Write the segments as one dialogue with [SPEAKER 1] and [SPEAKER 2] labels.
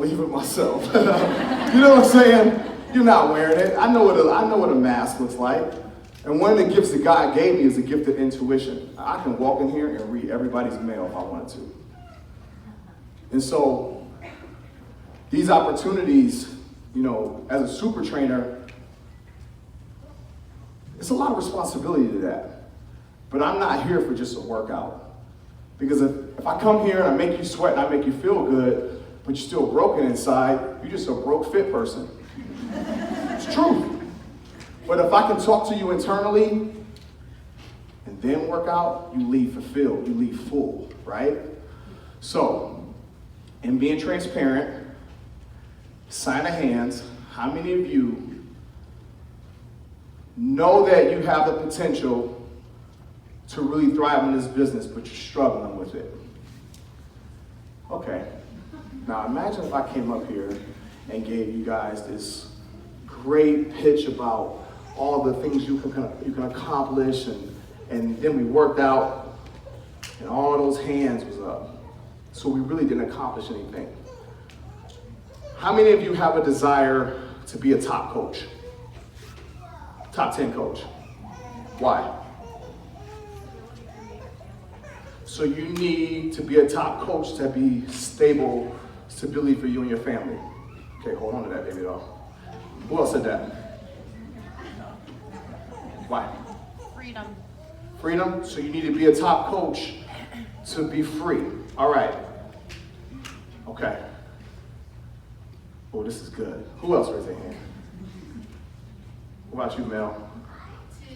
[SPEAKER 1] believe it myself. You know what I'm saying? You're not wearing it. I know what a mask looks like. And one of the gifts that God gave me is a gift of intuition. I can walk in here and read everybody's mail if I wanted to. And so these opportunities, as a super trainer, it's a lot of responsibility to that. But I'm not here for just a workout. Because if I come here and I make you sweat and I make you feel good, but you're still broken inside, you're just a broke fit person. It's true. But if I can talk to you internally and then work out, you leave fulfilled, you leave full, right? So, in being transparent, sign of hands, how many of you know that you have the potential to really thrive in this business, but you're struggling with it? Okay. Now imagine if I came up here and gave you guys this great pitch about all the things you can accomplish, and then we worked out and all those hands was up. So we really didn't accomplish anything. How many of you have a desire to be a top coach? Top 10 coach. Why? So you need to be a top coach to be stability for you and your family. Okay, hold on to that, baby doll. Who else said that? Why?
[SPEAKER 2] Freedom.
[SPEAKER 1] Freedom? So you need to be a top coach to be free. All right. Okay. Oh, this is good. Who else raised their hand? What about you, Mel?
[SPEAKER 2] To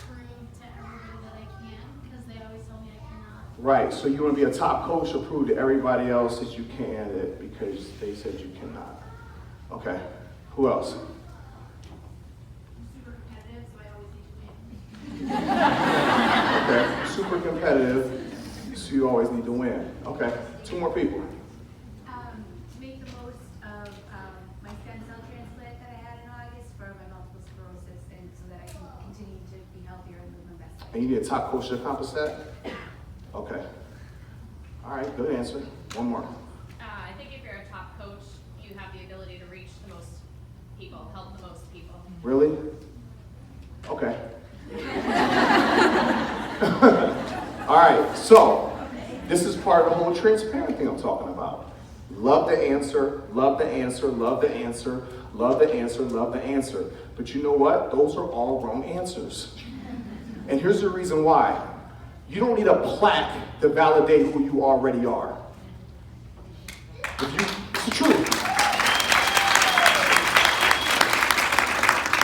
[SPEAKER 2] prove to everybody that I can, because they always tell me I cannot.
[SPEAKER 1] Right. So you want to be a top coach to prove to everybody else that you can, because they said you cannot. Okay. Who else? Okay, super competitive, so you always need to win. Okay, 2 more people.
[SPEAKER 3] To make the most of my stem cell transplant that I had in August for my multiple sclerosis, and so that I can continue to be healthier and live my best life.
[SPEAKER 1] And you need a top coach to accomplish that? Okay. All right, good answer. One more.
[SPEAKER 4] I think if you're a top coach, you have the ability to reach the most people, help the most people.
[SPEAKER 1] Really? Okay. All right, so this is part of the whole transparent thing I'm talking about. Love the answer, love the answer, love the answer, love the answer, love the answer. But you know what? Those are all wrong answers. And here's the reason why. You don't need a plaque to validate who you already are. It's the truth.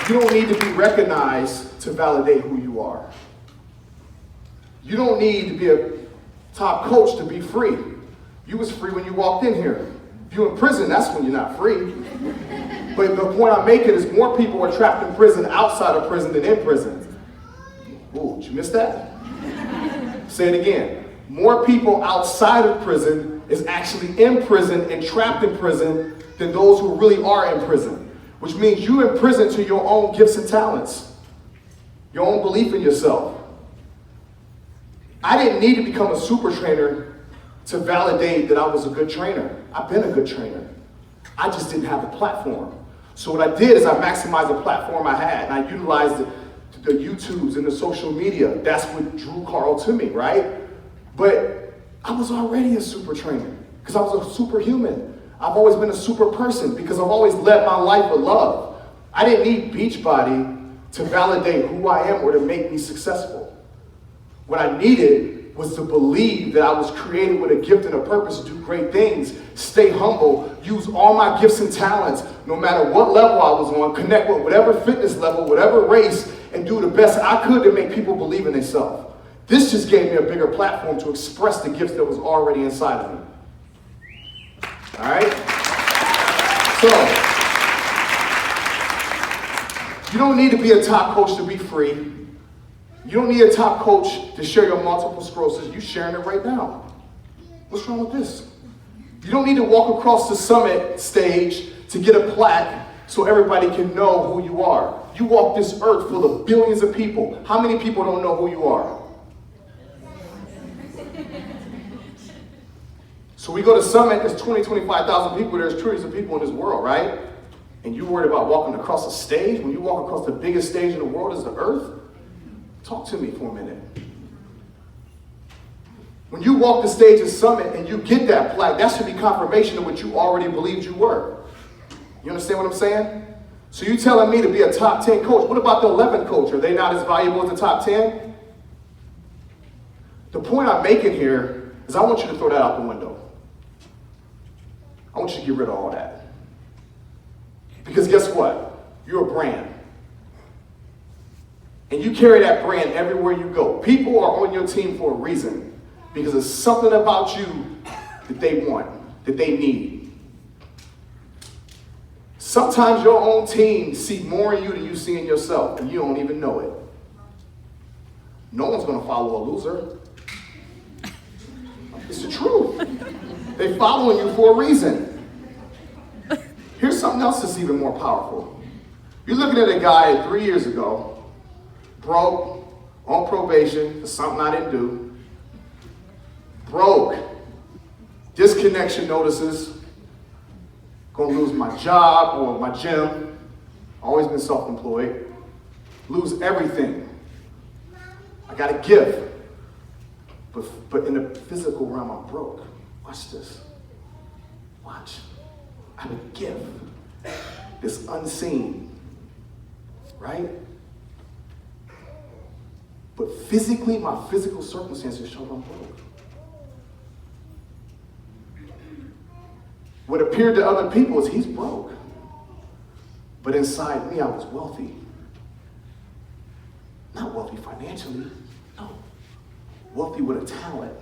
[SPEAKER 1] You don't need to be recognized to validate who you are. You don't need to be a top coach to be free. You was free when you walked in here. If you're in prison, that's when you're not free. But the point I'm making is more people are trapped in prison outside of prison than in prison. Ooh, did you miss that? Say it again. More people outside of prison is actually in prison and trapped in prison than those who really are in prison. Which means you're in prison to your own gifts and talents, your own belief in yourself. I didn't need to become a super trainer to validate that I was a good trainer. I've been a good trainer. I just didn't have the platform. So what I did is I maximized the platform I had, and I utilized the YouTubes and the social media. That's what drew Carl to me, right? But I was already a super trainer because I was a superhuman. I've always been a super person because I've always led my life with love. I didn't need Beachbody to validate who I am or to make me successful. What I needed was to believe that I was created with a gift and a purpose to do great things, stay humble, use all my gifts and talents, no matter what level I was on, connect with whatever fitness level, whatever race, and do the best I could to make people believe in themselves. This just gave me a bigger platform to express the gifts that was already inside of me. All right? So, you don't need to be a top coach to be free. You don't need a top coach to share your multiple sclerosis. You're sharing it right now. What's wrong with this? You don't need to walk across the summit stage to get a plaque so everybody can know who you are. You walk this earth full of billions of people. How many people don't know who you are? So we go to Summit, there's 20, 25,000 people, there's trillions of people in this world, right? And you're worried about walking across a stage? When you walk across the biggest stage in the world is the earth? Talk to me for a minute. When you walk the stage at Summit and you get that plaque, that should be confirmation of what you already believed you were. You understand what I'm saying? So you telling me to be a top 10 coach. What about the 11th coach? Are they not as valuable as the top 10? The point I'm making here is I want you to throw that out the window. I want you to get rid of all that. Because guess what? You're a brand. And you carry that brand everywhere you go. People are on your team for a reason. Because there's something about you that they want, that they need. Sometimes your own team see more in you than you see in yourself, and you don't even know it. No one's going to follow a loser. It's the truth. They're following you for a reason. Here's something else that's even more powerful. You're looking at a guy 3 years ago, broke, on probation for something I didn't do, broke, disconnection notices, gonna lose my job or my gym, always been self-employed, lose everything. I got a gift, but in the physical realm I'm broke. Watch this. Watch. I have a gift that's unseen, right? But physically, my physical circumstances show I'm broke. What appeared to other people is he's broke. But inside me, I was wealthy. Not wealthy financially, no. Wealthy with a talent.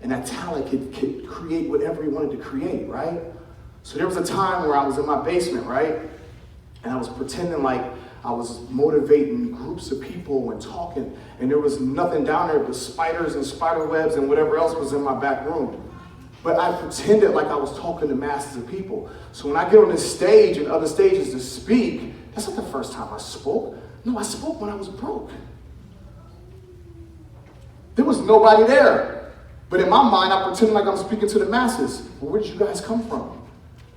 [SPEAKER 1] And that talent could create whatever he wanted to create, right? So there was a time where I was in my basement, right? And I was pretending like I was motivating groups of people and talking, and there was nothing down there but spiders and spider webs and whatever else was in my back room. But I pretended like I was talking to masses of people. So when I get on this stage and other stages to speak, that's not the first time I spoke. No, I spoke when I was broke. There was nobody there. But in my mind, I pretended like I'm speaking to the masses. Well, where did you guys come from?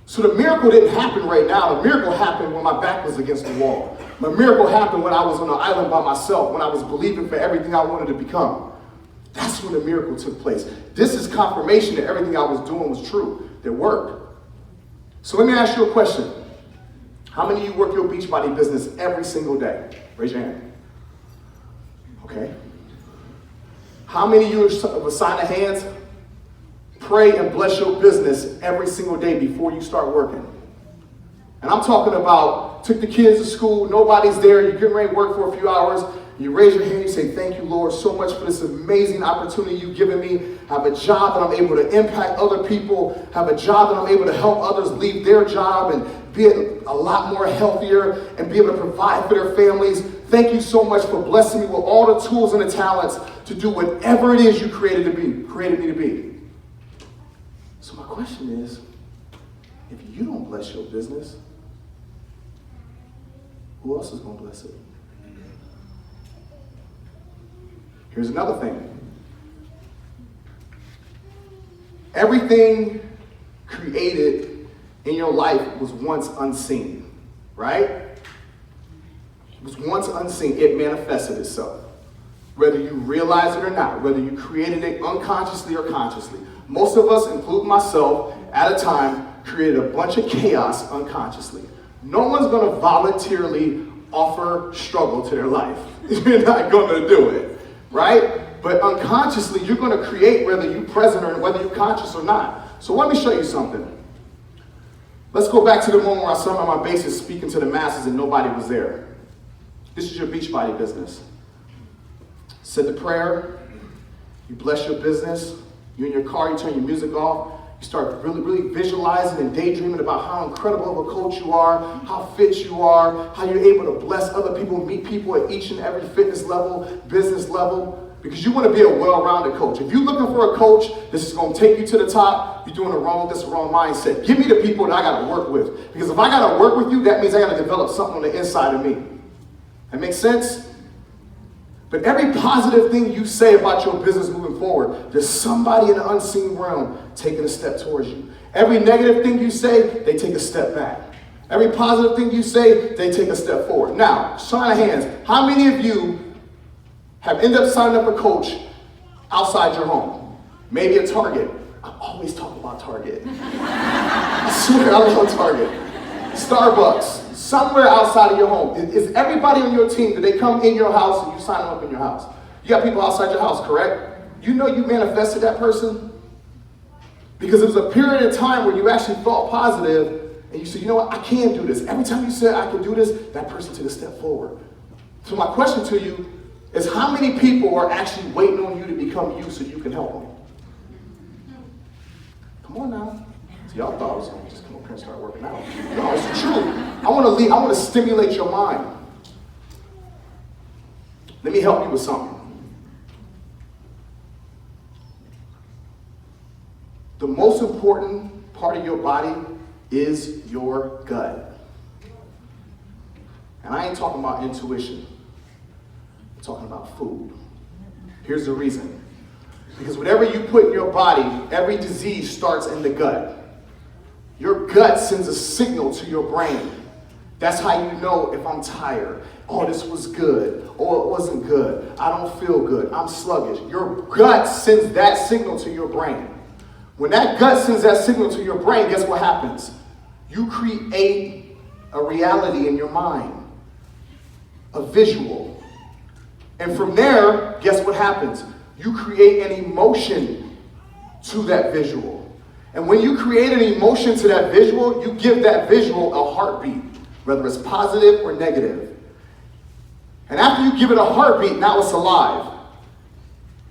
[SPEAKER 1] So the miracle didn't happen right now. The miracle happened when my back was against the wall. The miracle happened when I was on an island by myself, when I was believing for everything I wanted to become. That's when the miracle took place. This is confirmation that everything I was doing was true, that worked. So let me ask you a question. How many of you work your Beachbody business every single day? Raise your hand. Okay. How many of you, of a sign of hands, pray and bless your business every single day before you start working? And I'm talking about, took the kids to school, nobody's there, you're getting ready to work for a few hours, you raise your hand, you say, thank you, Lord, so much for this amazing opportunity you've given me. I have a job that I'm able to impact other people, have a job that I'm able to help others leave their job and be a lot more healthier and be able to provide for their families. Thank you so much for blessing me with all the tools and the talents to do whatever it is you created me to be. So my question is, if you don't bless your business, who else is going to bless it? Here's another thing. Everything created in your life was once unseen, right? It was once unseen. It manifested itself. Whether you realize it or not, whether you created it unconsciously or consciously. Most of us, including myself, at a time, created a bunch of chaos unconsciously. No one's going to voluntarily offer struggle to their life. You're not going to do it, right? But unconsciously, you're going to create whether you're present or whether you're conscious or not. So let me show you something. Let's go back to the moment where I sat on my bases speaking to the masses and nobody was there. This is your Beachbody business. Said the prayer, you bless your business, you're in your car, you turn your music off, you start really visualizing and daydreaming about how incredible of a coach you are, how fit you are, how you're able to bless other people, meet people at each and every fitness level, business level, because you want to be a well-rounded coach. If you're looking for a coach that's just going to take you to the top, you're doing the wrong mindset. Give me the people that I got to work with. Because if I got to work with you, that means I got to develop something on the inside of me. That makes sense? But every positive thing you say about your business moving forward, there's somebody in the unseen realm taking a step towards you. Every negative thing you say, they take a step back. Every positive thing you say, they take a step forward. Now, sign of hands, how many of you have ended up signing up a coach outside your home? Maybe a Target. I always talk about Target. I swear I love Target. Starbucks, somewhere outside of your home. Is everybody on your team, do they come in your house and you sign them up in your house? You got people outside your house, correct? You know you manifested that person? Because it was a period of time where you actually thought positive and you said, you know what, I can do this. Every time you said I can do this, that person took a step forward. So my question to you is, how many people are actually waiting on you to become you so you can help them? Come on now. So y'all thought I was going to just come up here and start working out. No, it's true. I want to stimulate your mind. Let me help you with something. The most important part of your body is your gut. And I ain't talking about intuition. I'm talking about food. Here's the reason. Because whatever you put in your body, every disease starts in the gut. Your gut sends a signal to your brain. That's how you know if I'm tired. Oh, this was good. Oh, it wasn't good. I don't feel good. I'm sluggish. Your gut sends that signal to your brain. When that gut sends that signal to your brain, guess what happens? You create a reality in your mind, a visual. And from there, guess what happens? You create an emotion to that visual. And when you create an emotion to that visual, you give that visual a heartbeat, whether it's positive or negative. And after you give it a heartbeat, now it's alive.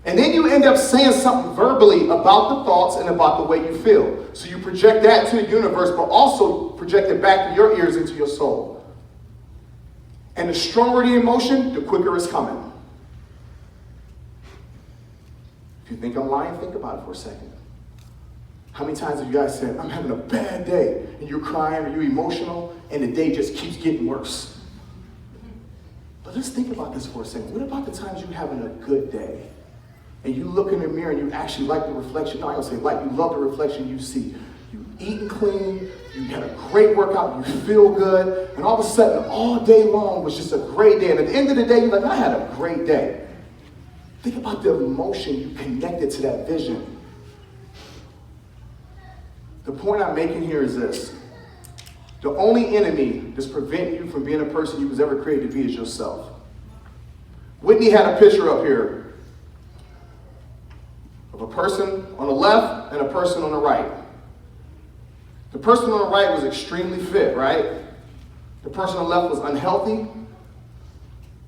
[SPEAKER 1] And then you end up saying something verbally about the thoughts and about the way you feel. So you project that to the universe, but also project it back to your ears, into your soul. And the stronger the emotion, the quicker it's coming. If you think I'm lying, think about it for a second. How many times have you guys said, I'm having a bad day, and you're crying, or you're emotional, and the day just keeps getting worse? But let's think about this for a second. What about the times you're having a good day? And you look in the mirror and you actually like the reflection. No, I don't say like, you love the reflection you see. You eating clean, you had a great workout, you feel good, and all of a sudden, all day long was just a great day. And at the end of the day, you're like, I had a great day. Think about the emotion you connected to that vision. The point I'm making here is this. The only enemy that's preventing you from being a person you was ever created to be is yourself. Whitney had a picture up here of a person on the left and a person on the right. The person on the right was extremely fit, right? The person on the left was unhealthy,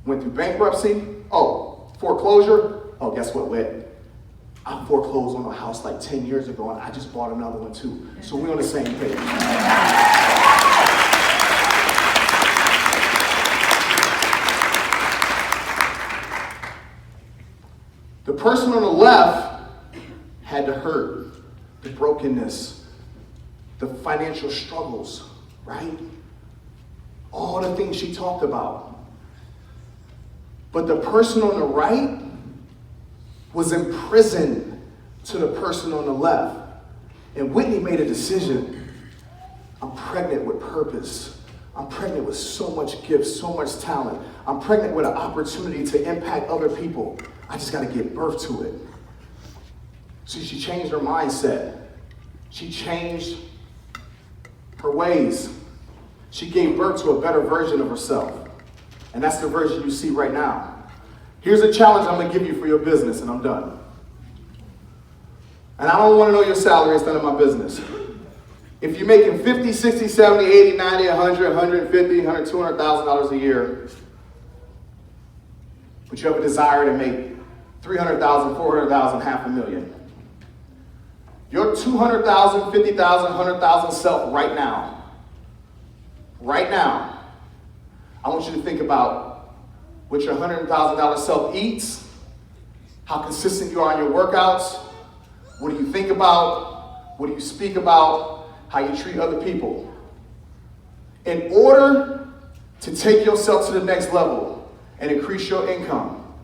[SPEAKER 1] went through bankruptcy. Oh, foreclosure. Oh, guess what, Whit? I foreclosed on a house like 10 years ago, and I just bought another one too. So we're on the same page. The person on the left had the hurt, the brokenness, the financial struggles, right? All the things she talked about. But the person on the right was imprisoned to the person on the left. And Whitney made a decision. I'm pregnant with purpose. I'm pregnant with so much gift, so much talent. I'm pregnant with an opportunity to impact other people. I just got to give birth to it. So she changed her mindset. She changed her ways. She gave birth to a better version of herself. And that's the version you see right now. Here's a challenge I'm going to give you for your business, and I'm done. And I don't want to know your salary. It's none of my business. If you're making $50, $60, $70, $80, $90, $100, $150, $100, $200,000 a year, but you have a desire to make $300,000, $400,000, $500,000. Your $200,000, $50,000, $100,000 self right now, I want you to think about what your $100,000 self eats, how consistent you are in your workouts, what do you think about, what do you speak about, how you treat other people. In order to take yourself to the next level and increase your income,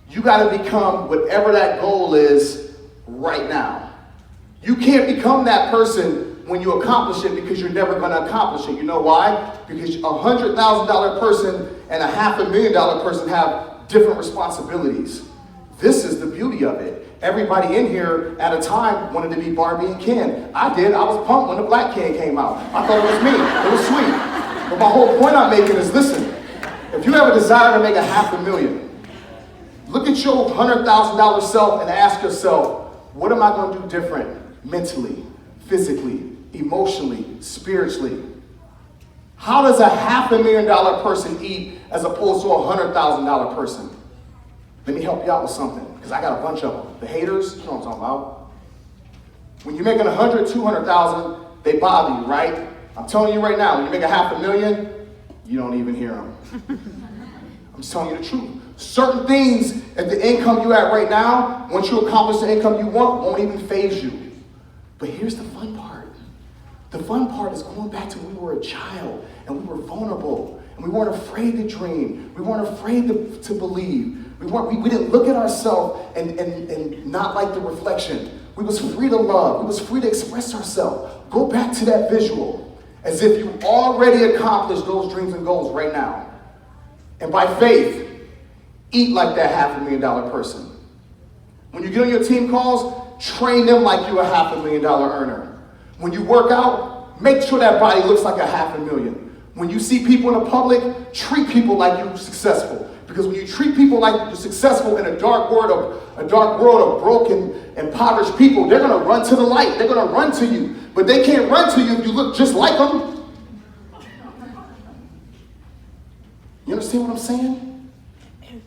[SPEAKER 1] you got to become whatever that goal is right now. You can't become that person when you accomplish it because you're never going to accomplish it. You know why? Because a $100,000 person and a $500,000 person have different responsibilities. This is the beauty of it. Everybody in here at a time wanted to be Barbie and Ken. I did. I was pumped when the black Ken came out. I thought it was me. It was sweet. But my whole point I'm making is, listen, if you have a desire to make $500,000, look at your $100,000 self and ask yourself, what am I going to do different mentally, physically, emotionally, spiritually? How does a $500,000 person eat as opposed to a $100,000 person? Let me help you out with something, because I got a bunch of them. The haters, you know what I'm talking about. When you're making 100, 200,000, they bother you, right? I'm telling you right now, when you make $500,000, you don't even hear them. I'm just telling you the truth. Certain things at the income you're at right now, once you accomplish the income you want, won't even faze you. But here's the fun part. The fun part is going back to when we were a child and we were vulnerable and we weren't afraid to dream. We weren't afraid to believe. We didn't look at ourselves and not like the reflection. We was free to love. We was free to express ourselves. Go back to that visual as if you already accomplished those dreams and goals right now. And by faith, eat like that $500,000 person. When you get on your team calls, train them like you're a $500,000 earner. When you work out, make sure that body looks like a $500,000. When you see people in the public, treat people like you're successful. Because when you treat people like you're successful in a dark world of broken, impoverished people, they're going to run to the light. They're going to run to you. But they can't run to you if you look just like them. You understand what I'm saying?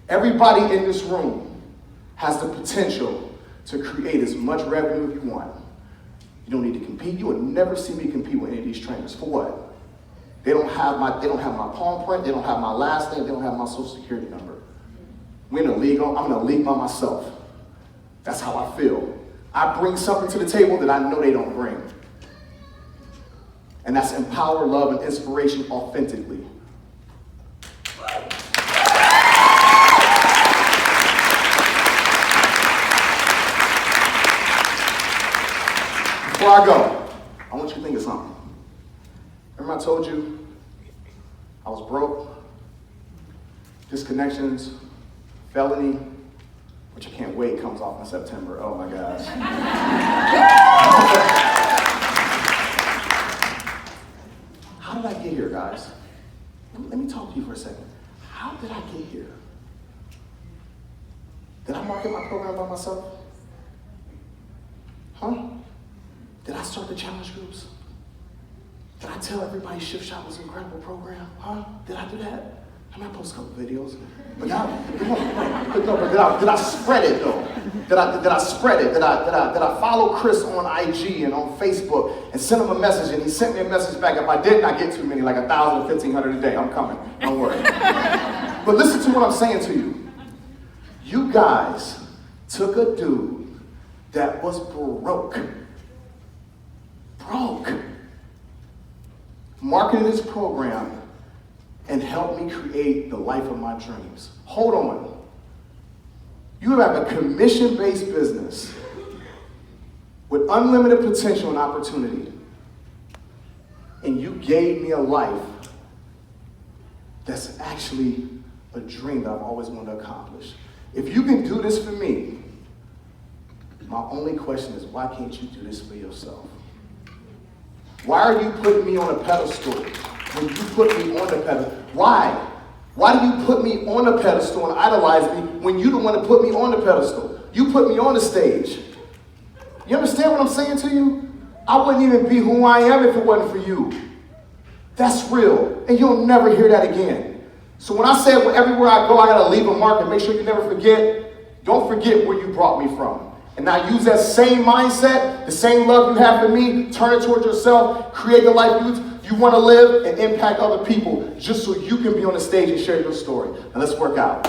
[SPEAKER 1] Everybody in this room has the potential to create as much revenue as you want. You don't need to compete. You will never see me compete with any of these trainers. For what? They don't have my palm print. They don't have my last name. They don't have my social security number. We're in a league. I'm in a league by myself. That's how I feel. I bring something to the table that I know they don't bring. And that's empower, love, and inspiration authentically. Before I go, I want you to think of something. Remember I told you I was broke, disconnections, felony, which I can't wait, comes off in September. Oh my gosh. How did I get here, guys? Let me talk to you for a second. How did I get here? Did I market my program by myself? Huh? Did I start the challenge groups? Did I tell everybody Shift Shop was an incredible program? Huh? Did I do that? I might post a couple videos. But did I spread it though? Did I spread it? Did I follow Chris on IG and on Facebook and send him a message and he sent me a message back? If I didn't, I get too many, like 1,000 or 1,500 a day. I'm coming. Don't worry. But listen to what I'm saying to you. You guys took a dude that was broke, marketed his program, and helped me create the life of my dreams. Hold on. You have a commission-based business with unlimited potential and opportunity, and you gave me a life that's actually a dream that I've always wanted to accomplish. If you can do this for me, my only question is, why can't you do this for yourself? Why are you putting me on a pedestal when you put me on the pedestal? Why? Why do you put me on the pedestal and idolize me when you don't want to put me on the pedestal? You put me on the stage. You understand what I'm saying to you? I wouldn't even be who I am if it wasn't for you. That's real, and you'll never hear that again. So when I say everywhere I go, I gotta leave a mark and make sure you never forget, don't forget where you brought me from. And now use that same mindset, the same love you have for me, turn it towards yourself, create the life you want to live, and impact other people just so you can be on the stage and share your story. Now let's work out.